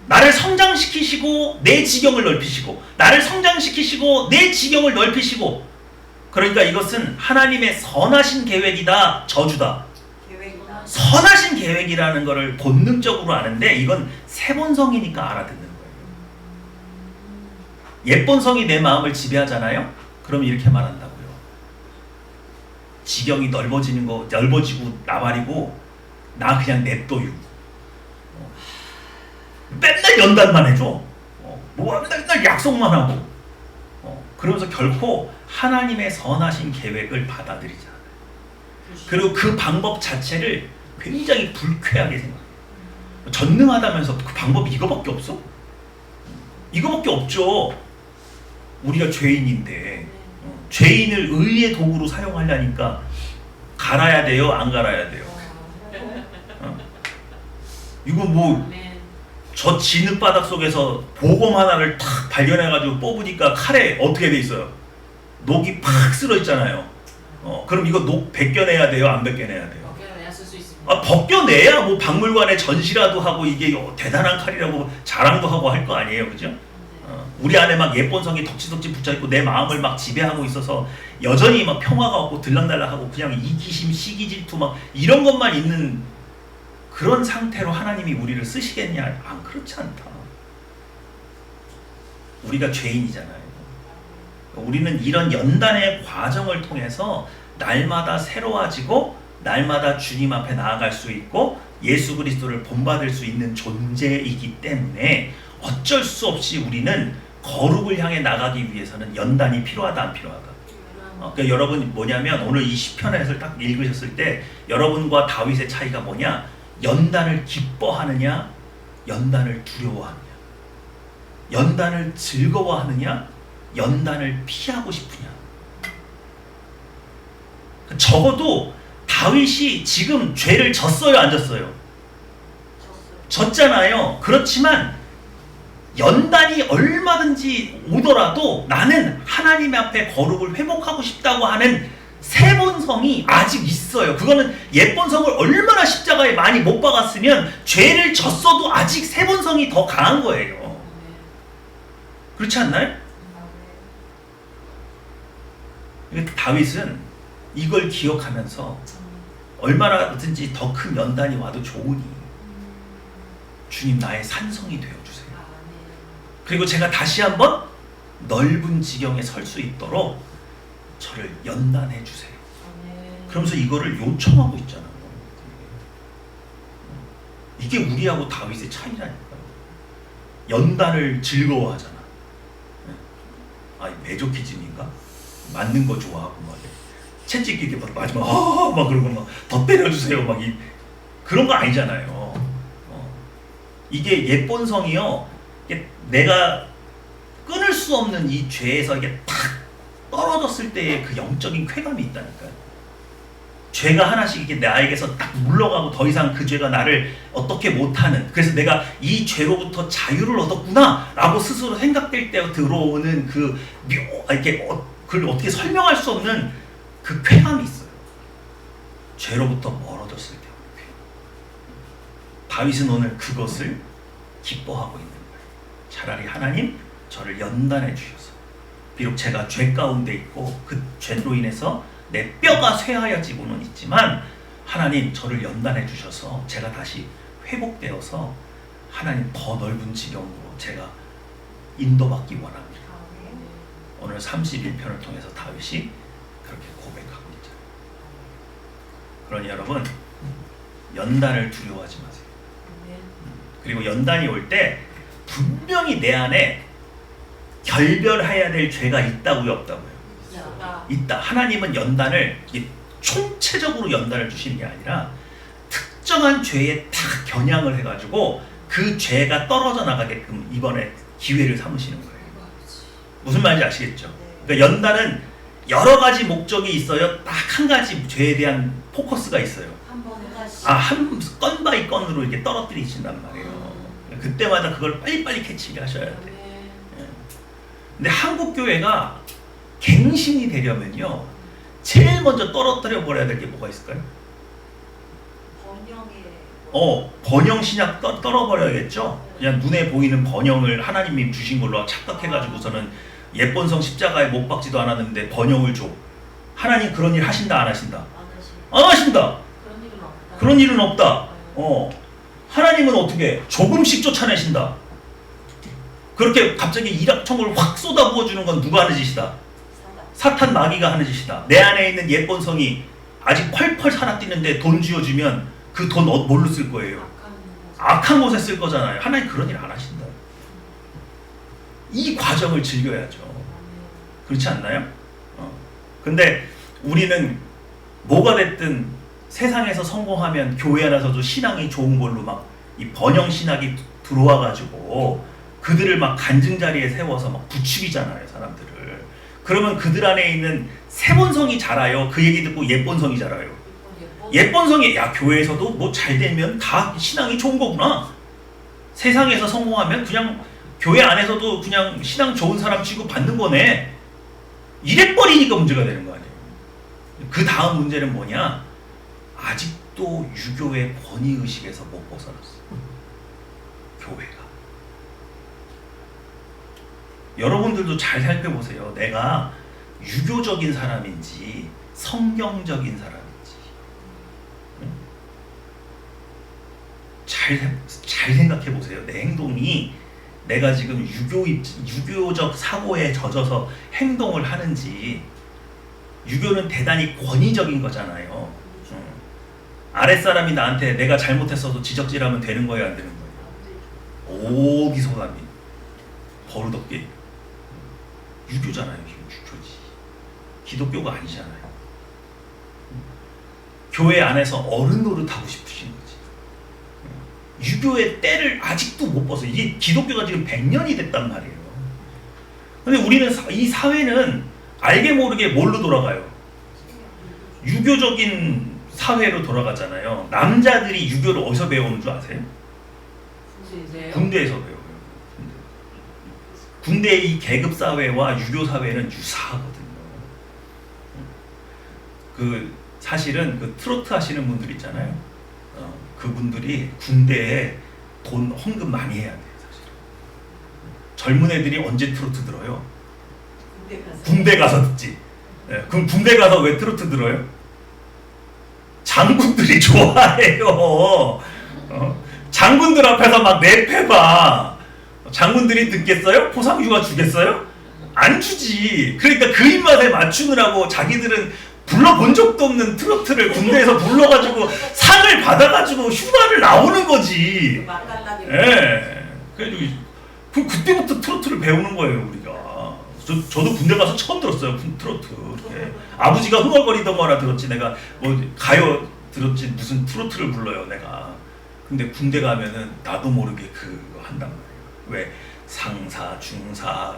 나를 성장시키시고 내 지경을 넓히시고 나를 성장시키시고 내 지경을 넓히시고. 그러니까 이것은 하나님의 선하신 계획이다, 저주다? 계획이다. 선하신 계획이라는 것을 본능적으로 아는데 이건 세본성이니까 알아듣는 거예요. 예본성이 내 마음을 지배하잖아요? 그럼 이렇게 말한다고요. 지경이 넓어지고 나발이고 나 그냥 냅둬요. 맨날 연단만 해줘. 맨날 약속만 하고. 그러면서 결코 하나님의 선하신 계획을 받아들이지 않아요. 그리고 그 방법 자체를 굉장히 불쾌하게 생각해요. 전능하다면서 그 방법이 이거밖에 없어? 이거밖에 없죠. 우리가 죄인인데 죄인을 의의 도구로 사용하려니까 갈아야 돼요? 안 갈아야 돼요? 이거 뭐 저 진흙바닥 속에서 보검 하나를 탁 발견해가지고 뽑으니까 칼에 어떻게 돼 있어요? 녹이 팍 쓸어 있잖아요. 그럼 이거 녹 벗겨내야 돼요? 안 벗겨내야 돼요? 벗겨내야 쓸 수 있습니다. 벗겨내야 뭐 박물관에 전시라도 하고 이게 대단한 칼이라고 자랑도 하고 할 거 아니에요, 그죠? 우리 안에 막 예쁜 성이 덕지덕지 붙여있고 내 마음을 막 지배하고 있어서 여전히 막 평화가 없고 들락날락하고 그냥 이기심, 시기, 질투 막 이런 것만 있는 그런 상태로 하나님이 우리를 쓰시겠냐? 안 그렇지 않다. 우리가 죄인이잖아요. 우리는 이런 연단의 과정을 통해서 날마다 새로워지고 날마다 주님 앞에 나아갈 수 있고 예수 그리스도를 본받을 수 있는 존재이기 때문에 어쩔 수 없이 우리는 거룩을 향해 나가기 위해서는 연단이 필요하다, 안 필요하다? 그러니까 여러분 뭐냐면 오늘 이 시편에서 딱 읽으셨을 때 여러분과 다윗의 차이가 뭐냐? 연단을 기뻐하느냐, 연단을 두려워하느냐, 연단을 즐거워하느냐, 연단을 피하고 싶으냐. 적어도 다윗이 지금 죄를 졌어요, 안 졌어요? 졌잖아요. 그렇지만 연단이 얼마든지 오더라도 나는 하나님 앞에 거룩을 회복하고 싶다고 하는 세본성이 아직 있어요. 그거는 옛본성을 얼마나 십자가에 많이 못 박았으면 죄를 졌어도 아직 세본성이 더 강한 거예요. 그렇지 않나요? 다윗은 이걸 기억하면서 얼마나든지 더 큰 연단이 와도 좋으니 주님 나의 산성이 되어주세요. 그리고 제가 다시 한번 넓은 지경에 설 수 있도록 저를 연단해 주세요. 그러면서 이거를 요청하고 있잖아요. 이게 우리하고 다윗의 차이라니까요. 연단을 즐거워하잖아. 메조키즘인가? 맞는 거 좋아하고 막 채찍기게 막 마지막 막 그러고 막 더 때려주세요 막 그런 거 아니잖아요. 이게 예본성이요. 이게 내가 끊을 수 없는 이 죄에서 이게 탁 떨어졌을 때의 그 영적인 쾌감이 있다니까요. 죄가 하나씩 이렇게 나에게서 딱 물러가고 더 이상 그 죄가 나를 어떻게 못하는, 그래서 내가 이 죄로부터 자유를 얻었구나 라고 스스로 생각될 때 들어오는 그걸 어떻게 설명할 수 없는 그 쾌감이 있어요. 죄로부터 멀어졌을 때. 다윗은 오늘 그것을 기뻐하고 있는 거예요. 차라리 하나님 저를 연단해 주셔서 비록 제가 죄 가운데 있고 그 죄로 인해서 내 뼈가 쇠하여지고는 있지만 하나님 저를 연단해 주셔서 제가 다시 회복되어서 하나님 더 넓은 지경으로 제가 인도받기 원합니다. 오늘 31편을 통해서 다윗이 그렇게 고백하고 있잖아요. 그러니 여러분 연단을 두려워하지 마세요. 그리고 연단이 올 때 분명히 내 안에 결별해야 될 죄가 있다고요, 없다고요? 있다. 하나님은 연단을 총체적으로 연단을 주시는 게 아니라 특정한 죄에 딱 겨냥을 해가지고 그 죄가 떨어져 나가게끔 이번에 기회를 삼으시는 거예요. 무슨 말인지 아시겠죠? 그러니까 연단은 여러 가지 목적이 있어요. 딱 한 가지 죄에 대한 포커스가 있어요. 한 건 바이 건으로 이렇게 떨어뜨리신단 말이에요. 그때마다 그걸 빨리빨리 캐치를 하셔야 돼요. 근데 한국 교회가 갱신이 되려면요, 제일 먼저 떨어뜨려 버려야 될 게 뭐가 있을까요? 번영 신약 떨어버려야겠죠. 그냥 눈에 보이는 번영을 하나님이 주신 걸로 착각해가지고서는 예본성 십자가에 못 박지도 않았는데 번영을 줘. 하나님 그런 일 하신다 안 하신다? 안 하신다. 그런 일은 없다. 하나님은 어떻게 조금씩 쫓아내신다. 그렇게 갑자기 일확천금을 확 쏟아부어주는 건 누가 하는 짓이다? 사탄 마귀가 하는 짓이다. 내 안에 있는 예본성이 아직 펄펄 살아뛰는데 돈 쥐어주면 그 돈 뭘로 쓸 거예요? 악한 곳에 쓸 거잖아요. 하나님 그런 일 안 하신다. 이 과정을 즐겨야죠. 그렇지 않나요? 근데 우리는 뭐가 됐든 세상에서 성공하면 교회 안에서도 신앙이 좋은 걸로 막 이 번영 신학이 들어와가지고 그들을 막 간증 자리에 세워서 막 부추기잖아요, 사람들을. 그러면 그들 안에 있는 세본성이 자라요. 그 얘기 듣고 예본성이 자라요. 예본성이 교회에서도 뭐 잘 되면 다 신앙이 좋은 거구나. 세상에서 성공하면 그냥 교회 안에서도 그냥 신앙 좋은 사람 취급 받는 거네. 이래버리니까 문제가 되는 거 아니에요. 그 다음 문제는 뭐냐? 아직도 유교의 권위의식에서 못 벗어났어. 교회가. 여러분들도 잘 살펴보세요. 내가 유교적인 사람인지 성경적인 사람인지 잘 생각해 보세요. 내 행동이 내가 지금 유교적 사고에 젖어서 행동을 하는지. 유교는 대단히 권위적인 거잖아요. 아랫사람이 나한테 내가 잘못했어도 지적질하면 되는 거예요, 안 되는 거예요? 어디서 감히 버릇없게. 유교잖아요. 유교지. 기독교가 아니잖아요. 교회 안에서 어른 노릇하고 싶으신 거지. 유교의 때를 아직도 못 벗어. 이게 기독교가 지금 100년이 됐단 말이에요. 근데 우리는 이 사회는 알게 모르게 뭘로 돌아가요? 유교적인 사회로 돌아가잖아요. 남자들이 유교를 어디서 배우는 줄 아세요? 군대에서 배워요. 군대의 이 계급 사회와 유교 사회는 유사하거든요. 사실은 트로트 하시는 분들 있잖아요. 그분들이 군대에 돈 헌금 많이 해야 돼요, 사실. 젊은 애들이 언제 트로트 들어요? 군대 가서. 군대 가서 듣지. 예, 그럼 군대 가서 왜 트로트 들어요? 장군들이 좋아해요. 장군들 앞에서 막 랩해봐. 장군들이 듣겠어요? 포상휴가 주겠어요? 안 주지. 그러니까 그 입맛에 맞추느라고 자기들은 불러본 적도 없는 트로트를 군대에서 불러가지고 상을 받아가지고 휴가를 나오는 거지. 맛깔나게. 예. 그래가지고 그때부터 트로트를 배우는 거예요, 우리가. 저도 군대 가서 처음 들었어요, 트로트. 이렇게. 아버지가 흥얼거리던 거나 들었지, 내가 뭐 가요 들었지 무슨 트로트를 불러요, 내가. 근데 군대 가면은 나도 모르게 그거 한단 말이에요. 왜 상사, 중사,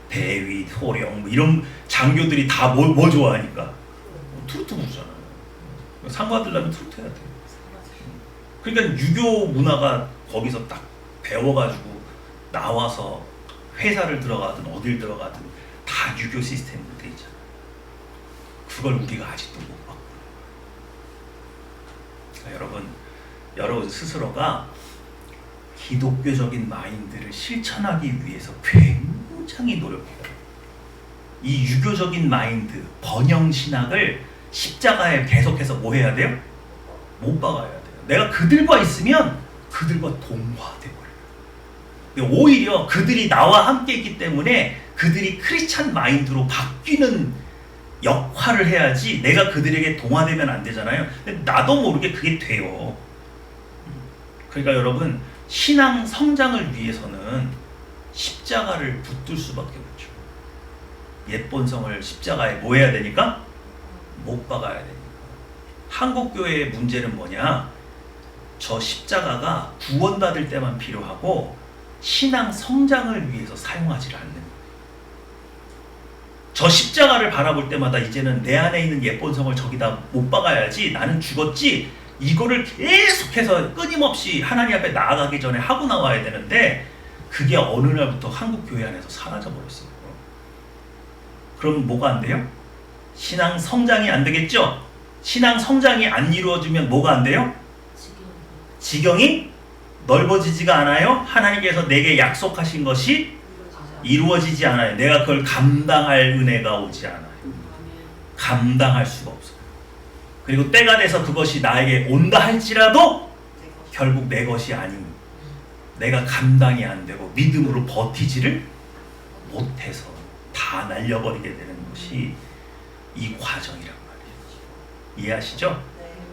대위, 호령 뭐 이런 장교들이 다 뭐 좋아하니까 트로트 부르잖아요. 상 받으려면 트로트 해야 돼. 그러니까 유교 문화가 거기서 딱 배워가지고 나와서 회사를 들어가든 어딜 들어가든 다 유교 시스템으로 돼 있잖아. 그걸 우리가 아직도 못 봤고. 그러니까 여러분 스스로가 기독교적인 마인드를 실천하기 위해서 굉장히 노력해요. 이 유교적인 마인드, 번영신학을 십자가에 계속해서 뭐 해야 돼요? 못 박아야 돼요. 내가 그들과 있으면 그들과 동화돼 버려요. 오히려 그들이 나와 함께 있기 때문에 그들이 크리스찬 마인드로 바뀌는 역할을 해야지 내가 그들에게 동화되면 안 되잖아요. 근데 나도 모르게 그게 돼요. 그러니까 여러분 신앙 성장을 위해서는 십자가를 붙들 수밖에 없죠. 옛본성을 십자가에 뭐 해야 되니까? 못 박아야 되니까. 한국교회의 문제는 뭐냐? 저 십자가가 구원받을 때만 필요하고 신앙 성장을 위해서 사용하지 않는 거예요. 저 십자가를 바라볼 때마다 이제는 내 안에 있는 옛본성을 저기다 못 박아야지, 나는 죽었지, 이거를 계속해서 끊임없이 하나님 앞에 나아가기 전에 하고 나와야 되는데 그게 어느 날부터 한국교회 안에서 사라져 버렸어요. 그럼 뭐가 안 돼요? 신앙 성장이 안 되겠죠? 신앙 성장이 안 이루어지면 뭐가 안 돼요? 지경이 넓어지지가 않아요. 하나님께서 내게 약속하신 것이 이루어지지 않아요. 내가 그걸 감당할 은혜가 오지 않아요. 감당할 수가 없어요. 그리고 때가 돼서 그것이 나에게 온다 할지라도 결국 내 것이 아니고 내가 감당이 안 되고 믿음으로 버티지를 못해서 다 날려버리게 되는 것이 이 과정이란 말이에요. 이해하시죠?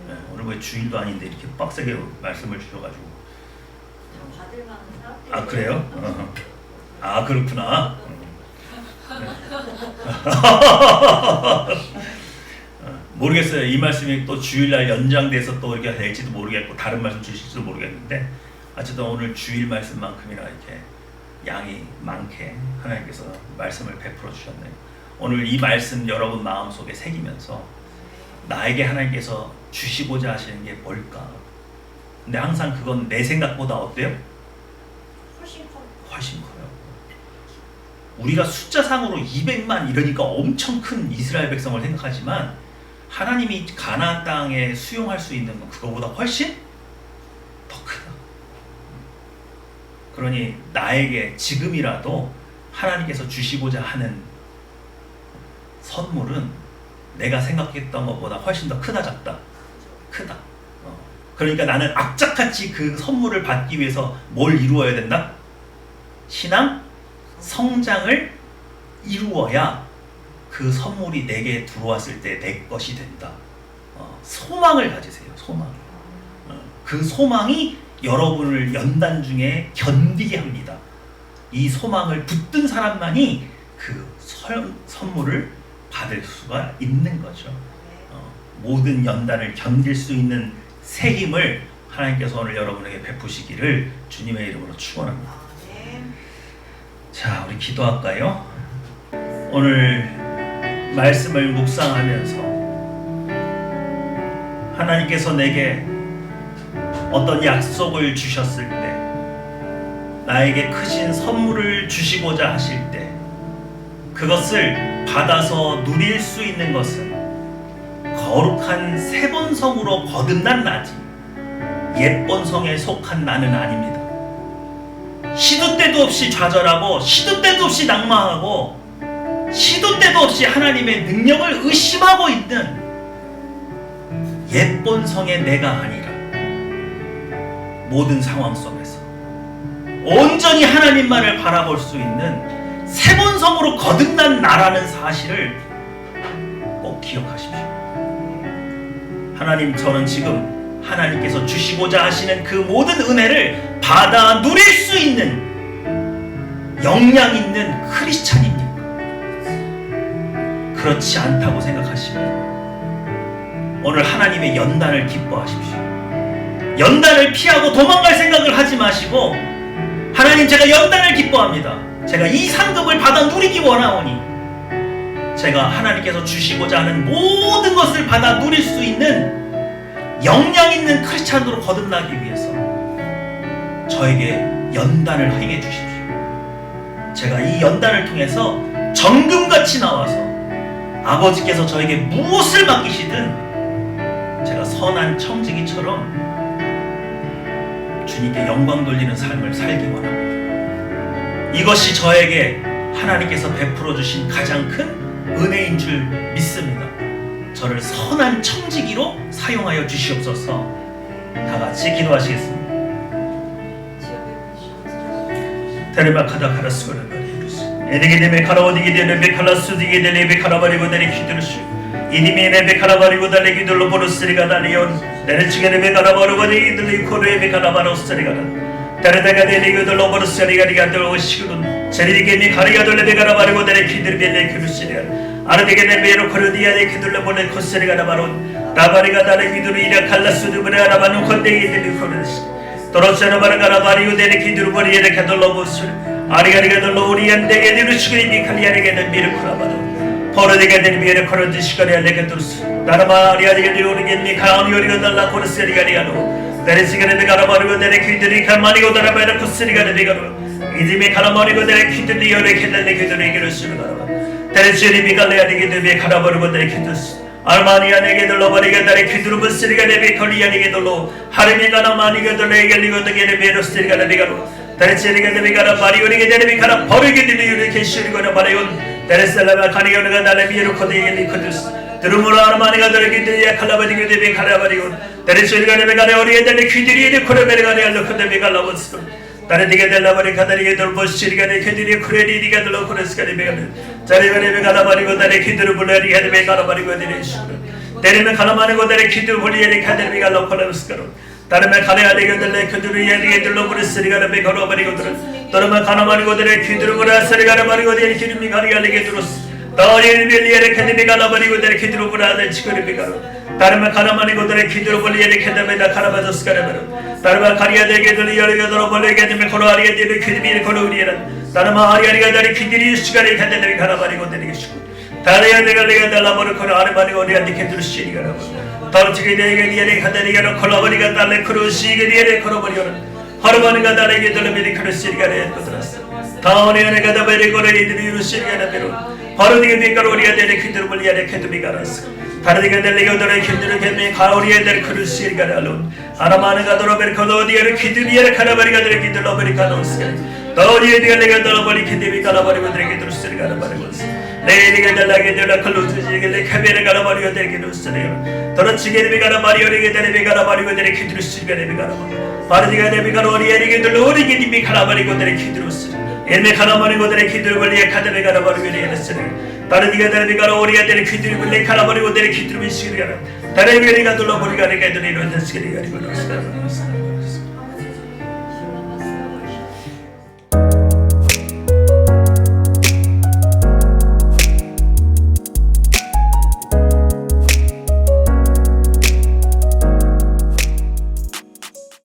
네, 오늘 왜 주일도 아닌데 이렇게 빡세게 말씀을 주셔가지고. 받을 만한 사람들이. 아 그래요? 아 그렇구나. 모르겠어요. 이 말씀이 또 주일날 연장돼서 또 이렇게 될지도 모르겠고 다른 말씀 주실지도 모르겠는데 어쨌든 오늘 주일 말씀만큼이나 이렇게 양이 많게 하나님께서 말씀을 베풀어 주셨네요. 오늘 이 말씀 여러분 마음속에 새기면서 나에게 하나님께서 주시고자 하시는 게 뭘까? 근데 항상 그건 내 생각보다 어때요? 훨씬 커요. 우리가 숫자상으로 200만 이러니까 엄청 큰 이스라엘 백성을 생각하지만 하나님이 가나안 땅에 수용할 수 있는 건 그거보다 훨씬 더 크다. 그러니 나에게 지금이라도 하나님께서 주시고자 하는 선물은 내가 생각했던 것보다 훨씬 더 크다 작다? 크다. 그러니까 나는 악착같이 그 선물을 받기 위해서 뭘 이루어야 된다? 신앙 성장을 이루어야 그 선물이 내게 들어왔을 때 내 것이 된다. 소망을 가지세요. 소망. 그 소망이 여러분을 연단 중에 견디게 합니다. 이 소망을 붙든 사람만이 그 선물을 받을 수가 있는 거죠. 모든 연단을 견딜 수 있는 새 힘을 하나님께서 오늘 여러분에게 베푸시기를 주님의 이름으로 축원합니다. 자, 우리 기도할까요? 오늘 말씀을 묵상하면서 하나님께서 내게 어떤 약속을 주셨을 때, 나에게 크신 선물을 주시고자 하실 때, 그것을 받아서 누릴 수 있는 것은 거룩한 새 본성으로 거듭난 나지 옛 본성에 속한 나는 아닙니다. 시도 때도 없이 좌절하고 시도 때도 없이 낙망하고 시도 때도 없이 하나님의 능력을 의심하고 있는 예쁜 성의 내가 아니라 모든 상황 속에서 온전히 하나님만을 바라볼 수 있는 세번성으로 거듭난 나라는 사실을 꼭 기억하십시오. 하나님, 저는 지금 하나님께서 주시고자 하시는 그 모든 은혜를 받아 누릴 수 있는 역량 있는 크리스찬입니까? 그렇지 않다고 생각하시면 오늘 하나님의 연단을 기뻐하십시오. 연단을 피하고 도망갈 생각을 하지 마시고, 하나님, 제가 연단을 기뻐합니다. 제가 이 상급을 받아 누리기 원하오니 제가 하나님께서 주시고자 하는 모든 것을 받아 누릴 수 있는 역량 있는 크리스찬으로 거듭나기 위해서 저에게 연단을 행해 주십시오. 제가 이 연단을 통해서 정금같이 나와서 아버지께서 저에게 무엇을 맡기시든 제가 선한 청지기처럼 주님께 영광 돌리는 삶을 살기 원합니다. 이것이 저에게 하나님께서 베풀어 주신 가장 큰 은혜인 줄 믿습니다. 저를 선한 청지기로 사용하여 주시옵소서. 다 같이 기도하시겠습니다. 테르마카다 카라스고는 에디게데메 카라오디게데메 칼라스디게데레베 카라바리고데레 키드르시 이디메네베 카라바리고 달레기들로 보르스리가 달리온 데레치게레베 카라바르고데레 이들리 코르에베 카라바로스리가다 데레데가 데리고들로 보르스리가 리가들오시군 제리게미 가리가돌레베 카라바리고데레 키드르벨레 키루시리아 아르데게데베로 코르디아데 키들로 보레 코스리가다바론 다바리가 달레기들로 이라 칼라스드브레 아라바누 콘데기들리 코르시 도로세노바르가라바리고데레 키드르보리에레 카돌로보스 아리가리가돌로 우리안데게 디루시그리미 칼리아레게데 미르쿠라바도 포르데게데 미르 코르디시가리알레게도스 나라마 아리아리게데 우리게미 카오니오리가 달라 코르세리가리아노 데레시게레베 가라바리고데레 키드리 카마리고 다라바레 코스리가레베가로 이디메 카라마리고데레 키드리 요레케데레 키드리게르시르가라바 데레시리미 갈레아리게데베 카라바리고데레 키드스 알마니아네게들로 바리게데레 키드루브스리가레베 콜리아리게돌로 하르미가나 마니게돌레게리고데게레 베로스리가레베가로 데레체리게데비가라 바리오리게데비가라 버리게데비유리 케시리고나 바리온 데레셀라바 카니오르가 달레비에로 코데이게리코두스 드루무라 아르마니가 데레기데야 칼라바디게데비 카라바리온 데레체리가데비가레 오리에데리 퀴디리에데 코레베르가레 알로코데비갈라본스 다레디게델라바리 카다리게돌 보시리가레 케디리 크레디디가들로 코레스가데비가레 자리베레베가라바리고 데레키드루블레리게데베 가라바리고데레시 데레메 카라마니고 데레키드루블리에리 카데비갈로 코레스가로 다르메 카레아리게들레 그들이에리게들로 부르스리가르베 걸어버리고들 또르메 카나마리고들의 퀴드루브라스리가르바리고들 기름이 가리알리게드로스 더리엘리에레 캐디비갈라바리고들 퀴드루브라데 치거리비가로 다르메 카나마리고들의 퀴드루블리에리 캐데메다 카라바조스가르베로 다르메 카리아데게들이 열리게들로 벌레게데메 코로아리에데리 퀴드비리 코로우리에라 다르메 아리아리가다리 퀴드리 시가리 캐데메 가라바리고데리게시고 다리아데가리가 달라버르코로 아르바리고리아디 캐드루시리가라고 더치게데게리에레 카데리가로 콜라버리가 달레 크루시게리에레 코로버리오라 하르바니가 달레게 돌레베리 크루시리가레 코드라스 다오니아네가 다베리고레리드리 유루시리가라베로 바로디게 비가로리아데레 키드르블리아레 캐드비가라스 다르디가 델레고도레 키드르게미 가오리에데레 크루시리가라론 아라마네가 도로베르 코도디에레 키드비에레 카라바리가데레 키드로베리카노스 더리에디가레가 돌로버리 키드비가라바리고데레 키드루시리가라바리고스 레이리게델라게델라 칼루즈지게레 카베레가라바리고데레 키드루시리가라 더러치게데비가라 마리오리게데레비가라 바리고데레 키드루시리가레비가라 바르디가데비가로리에리게들로 오리게디비가라바리고데레 키드루스 엘메카라마리고데레 키드루블리에 카데베가라 바리고데레스리 바르디가데비가로 오리에데레 키드루블리에 카라바리고데레 키드루비시리가라 다레베리가들로 보리가레게데레 로데스리가리고로스